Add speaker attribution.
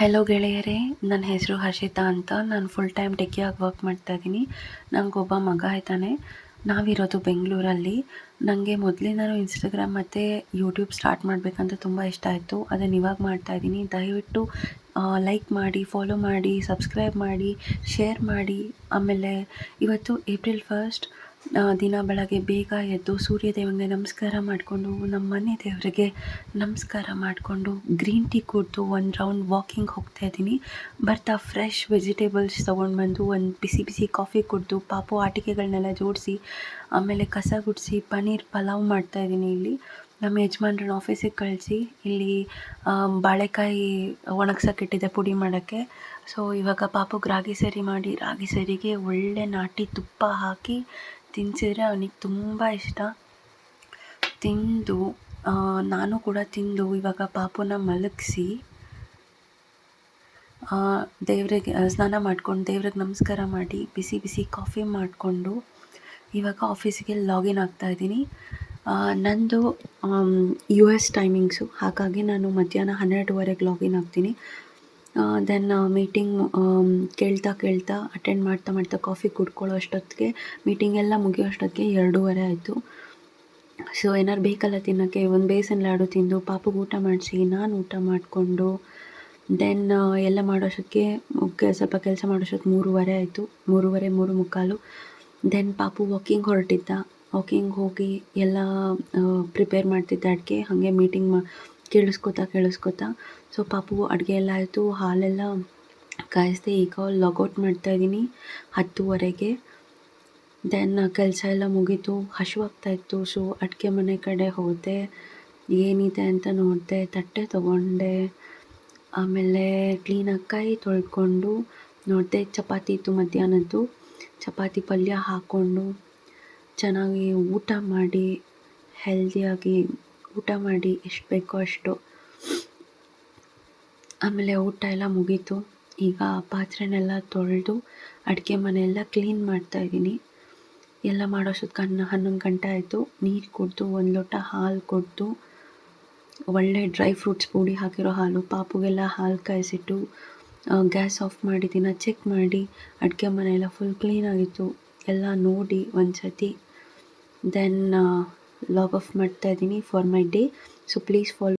Speaker 1: Hello ಗೆಳೆಯರೇ, ನನ್ನ ಹೆಸರು ಹರ್ಷಿತಾ ಅಂತ. ನಾನು ಫುಲ್ ಟೈಮ್ ಟೆಕ್ಕಿಯಾಗಿ ವರ್ಕ್ ಮಾಡ್ತಾಯಿದ್ದೀನಿ. ನನಗೊಬ್ಬ ಮಗ ಇದ್ದಾನೆ. ನಾವಿರೋದು ಬೆಂಗಳೂರಲ್ಲಿ. ನನಗೆ ಮೊದಲಿಂದನೂ ಇನ್ಸ್ಟಾಗ್ರಾಮ್ ಮತ್ತು ಯೂಟ್ಯೂಬ್ ಸ್ಟಾರ್ಟ್ ಮಾಡಬೇಕಂತ ತುಂಬ ಇಷ್ಟ ಆಯಿತು. ಅದನ್ನು ಇವಾಗ ಮಾಡ್ತಾಯಿದ್ದೀನಿ. ದಯವಿಟ್ಟು ಲೈಕ್ ಮಾಡಿ, ಫಾಲೋ ಮಾಡಿ, ಸಬ್ಸ್ಕ್ರೈಬ್ ಮಾಡಿ, ಶೇರ್ ಮಾಡಿ. ಆಮೇಲೆ ಇವತ್ತು ಏಪ್ರಿಲ್ 1 ದಿನ ಬೆಳಗ್ಗೆ ಬೇಗ ಎದ್ದು ಸೂರ್ಯದೇವನಿಗೆ ನಮಸ್ಕಾರ ಮಾಡಿಕೊಂಡು, ನಮ್ಮ ಮನೆ ದೇವರಿಗೆ ನಮಸ್ಕಾರ ಮಾಡಿಕೊಂಡು, ಗ್ರೀನ್ ಟೀ ಕುಡಿದು ಒಂದು ರೌಂಡ್ ವಾಕಿಂಗ್ ಹೋಗ್ತಾ ಇದ್ದೀನಿ. ಬರ್ತಾ ಫ್ರೆಶ್ ವೆಜಿಟೇಬಲ್ಸ್ ತೊಗೊಂಡು ಬಂದು ಒಂದು ಬಿಸಿ ಬಿಸಿ ಕಾಫಿ ಕುಡಿದು, ಪಾಪು ಆಟಿಕೆಗಳನ್ನೆಲ್ಲ ಜೋಡಿಸಿ, ಆಮೇಲೆ ಕಸ ಗುಡಿಸಿ ಪನ್ನೀರ್ ಪಲಾವ್ ಮಾಡ್ತಾಯಿದ್ದೀನಿ. ಇಲ್ಲಿ ನಮ್ಮ ಯಜಮಾನ್ರನ್ನ ಆಫೀಸಿಗೆ ಕಳಿಸಿ ಇಲ್ಲಿ ಬಾಳೆಕಾಯಿ ಒಣಗ್ಸೋಕ್ಕಿಟ್ಟಿದ್ದೆ ಪುಡಿ ಮಾಡೋಕ್ಕೆ. ಸೊ ಇವಾಗ ಪಾಪುಗೆ ರಾಗಿ ಸರಿ ಮಾಡಿ, ರಾಗಿ ಸರಿಗೆ ಒಳ್ಳೆ ನಾಟಿ ತುಪ್ಪ ಹಾಕಿ ತಿನ್ನಿಸಿದ್ರೆ ಅವನಿಗೆ ತುಂಬ ಇಷ್ಟ. ತಿಂದು ನಾನು ಕೂಡ ತಿಂದು ಇವಾಗ ಪಾಪುನ ಮಲಗಿಸಿ ದೇವರಿಗೆ ಸ್ನಾನ ಮಾಡ್ಕೊಂಡು, ದೇವ್ರಿಗೆ ನಮಸ್ಕಾರ ಮಾಡಿ, ಬಿಸಿ ಬಿಸಿ ಕಾಫಿ ಮಾಡಿಕೊಂಡು ಇವಾಗ ಆಫೀಸಿಗೆ ಲಾಗಿನ್ ಆಗ್ತಾಯಿದ್ದೀನಿ. ನಂದು US ಟೈಮಿಂಗ್ಸು, ಹಾಗಾಗಿ ನಾನು ಮಧ್ಯಾಹ್ನ 12:30ಗೆ ಲಾಗಿನ್ ಆಗ್ತೀನಿ. ದೆನ್ ಮೀಟಿಂಗ್ ಕೇಳ್ತಾ ಅಟೆಂಡ್ ಮಾಡ್ತಾ ಕಾಫಿ ಕುಡ್ಕೊಳ್ಳೋ ಅಷ್ಟೊತ್ತಿಗೆ, ಮೀಟಿಂಗ್ ಎಲ್ಲ ಮುಗಿಯೋ ಅಷ್ಟೊತ್ತಿಗೆ 2:30 ಆಯಿತು. ಸೊ ಏನಾರು ಬೇಕಲ್ಲ ತಿನ್ನೋಕ್ಕೆ, ಒಂದು ಬೇಸನ್ ಲಾಡು ತಿಂದು ಪಾಪುಗೆ ಊಟ ಮಾಡಿಸಿ ನಾನು ಊಟ ಮಾಡಿಕೊಂಡು, ದೆನ್ ಎಲ್ಲ ಮಾಡೋಷ್ಟೊತ್ತಿಗೆ ಸ್ವಲ್ಪ ಕೆಲಸ ಮಾಡೋಷ್ಟೊತ್ತಿಗೆ 3:30 ಆಯಿತು. 3:45. ದೆನ್ ಪಾಪು ವಾಕಿಂಗ್ ಹೊರಟಿದ್ದ. ವಾಕಿಂಗ್ ಹೋಗಿ ಎಲ್ಲ ಪ್ರಿಪೇರ್ ಮಾಡ್ತಿದ್ದ ಅಡುಗೆ. ಹಾಗೆ ಮೀಟಿಂಗ್ ಕೇಳಿಸ್ಕೊತಾ ಸೊ ಪಾಪು ಅಡುಗೆ ಎಲ್ಲ ಆಯಿತು. ಹಾಲೆಲ್ಲ ಕಾಯಿಸ್ದೆ. ಈಗ ಲಾಗೌಟ್ ಮಾಡ್ತಾಯಿದ್ದೀನಿ 10:00ಗೆ. ದೆನ್ ಕೆಲಸ ಎಲ್ಲ ಮುಗೀತು. ಹಸಿವಾಗ್ತಾಯಿತ್ತು. ಸೊ ಅಡುಗೆ ಮನೆ ಕಡೆ ಹೋದೆ. ಏನಿದೆ ಅಂತ ನೋಡಿದೆ. ತಟ್ಟೆ ತೊಗೊಂಡೆ. ಆಮೇಲೆ ಕ್ಲೀನಾಗಿ ಕೈ ತೊಳ್ಕೊಂಡು ನೋಡಿದೆ. ಚಪಾತಿ ಇತ್ತು ಮಧ್ಯಾಹ್ನದ್ದು. ಚಪಾತಿ ಪಲ್ಯ ಹಾಕ್ಕೊಂಡು ಚೆನ್ನಾಗಿ ಊಟ ಮಾಡಿ, ಹೆಲ್ದಿಯಾಗಿ ಊಟ ಮಾಡಿ, ಎಷ್ಟು ಬೇಕೋ ಅಷ್ಟು. ಆಮೇಲೆ ಊಟ ಎಲ್ಲ ಮುಗೀತು. ಈಗ ಪಾತ್ರೆನೆಲ್ಲ ತೊಳೆದು ಅಡುಗೆ ಮನೆಯೆಲ್ಲ ಕ್ಲೀನ್ ಮಾಡ್ತಾಯಿದ್ದೀನಿ. ಎಲ್ಲ ಮಾಡೋಷ್ಟೊತ್ತಿಗೆ 11 ಗಂಟೆ ಆಯಿತು. ನೀರು ಕುಡಿದು, ಒಂದು ಲೋಟ ಹಾಲು ಕುಡಿದು, ಒಳ್ಳೆ ಡ್ರೈ ಫ್ರೂಟ್ಸ್ ಪುಡಿ ಹಾಕಿರೋ ಹಾಲು, ಪಾಪುಗೆಲ್ಲ ಹಾಲು ಕಾಯಿಸಿಟ್ಟು ಗ್ಯಾಸ್ ಆಫ್ ಮಾಡಿ ಚೆಕ್ ಮಾಡಿ, ಅಡುಗೆ ಮನೆಯೆಲ್ಲ ಫುಲ್ ಕ್ಲೀನಾಗಿತ್ತು. ಎಲ್ಲ ನೋಡಿ ಒಂದು ಸತಿ ದೆನ್ ಲಾಗ್ ಆಫ್ ಮಾಡ್ತಾಯಿದ್ದೀನಿ for my day. So please follow.